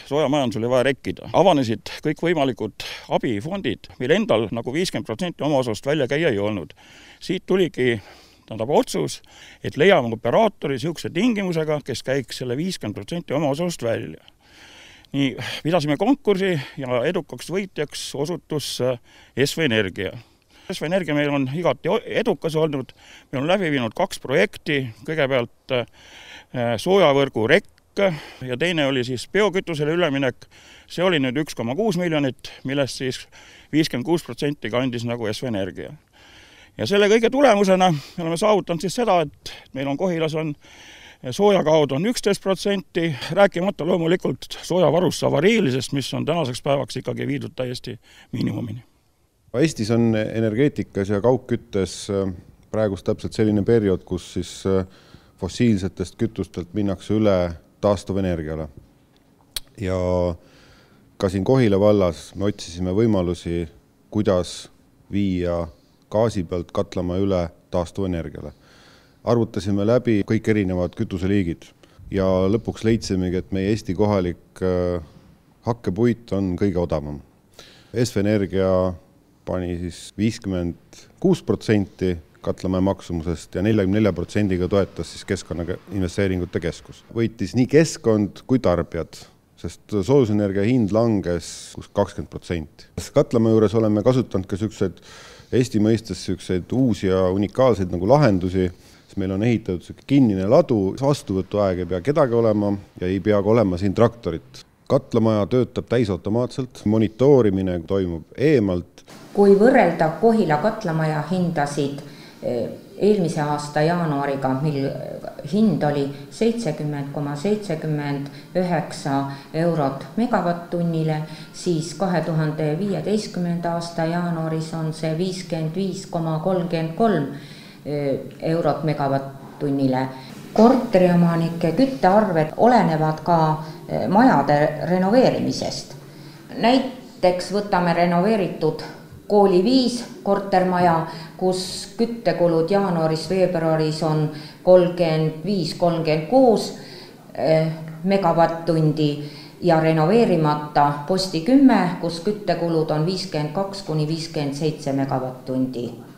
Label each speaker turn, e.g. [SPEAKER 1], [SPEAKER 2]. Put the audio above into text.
[SPEAKER 1] Soojamajandusel oli vaja rekkida. Avanesid kõikvõimalikud abifondid, meil endal nagu 50% omaosast välja käia ei olnud. Siit tuligi otsus, et leiame operaatori niisuguse tingimusega, kes käiks selle 50% omaosast välja. Nii pidasime konkursi ja edukaks võitjaks osutus SV Energia. SV Energia meil on igati edukas olnud, meil on läbi viinud 2 projekti, kõigepealt soojavõrgu rekk ja teine oli siis biokütusele üleminek. See oli nüüd 1,6 miljonit, millest siis 56% kandis nagu SV Energia. Ja selle kõige tulemusena me oleme saavutanud siis seda, et meil on Kohilas soojakaod on 11%, rääkimata loomulikult soojavarusse avariilisest, mis on tänaseks päevaks ikkagi viidud täiesti miinimumini.
[SPEAKER 2] Eestis on energeetikas ja kaugküttes praegust täpselt selline periood, kus siis fossiilsetest kütustelt minnakse üle taastuvenergiale. Ja ka siin Kohila vallas me otsisime võimalusi, kuidas viia gaasi pealt katlama üle taastuvenergiale. Arvutasime läbi kõik erinevad kütuseliigid ja lõpuks leidsimegi, et meie Eesti kohalik hakkepuit on kõige odavam. SV Energia pani siis 56% katlamäe maksumusest ja 44%-ga toetas siis Keskkonnainvesteeringute Keskus. Võitis nii keskkond kui tarbijad, sest soojusenergia hind langes 20%. Katlamäe juures oleme kasutanud ka Eesti mõistes uusi ja unikaalseid nagu lahendusi. Meil on ehitatud kinnine ladu, vastuvõtuaeg ei pea kedagi olema ja ei pea olema siin traktorit. Katlamaja töötab täisautomaatselt, monitoorimine toimub eemalt.
[SPEAKER 3] Kui võrrelda Kohila katlamaja hindasid eelmise aasta jaanuariga, mil hind oli 70,79 eurot megavatt-tunnile, siis 2015. aasta jaanuaris on see 55,33 eurot megavatt-tunnile. Korteriomanike küttearved olenevad ka majade renoveerimisest. Näiteks võtame renoveeritud Kooli 5 kortermaja, kus küttekulud jaanuaris-veebruaris on 35-36 megavatt-tundi ja renoveerimata Posti 10, kus küttekulud on 52-57 megavatt-tundi.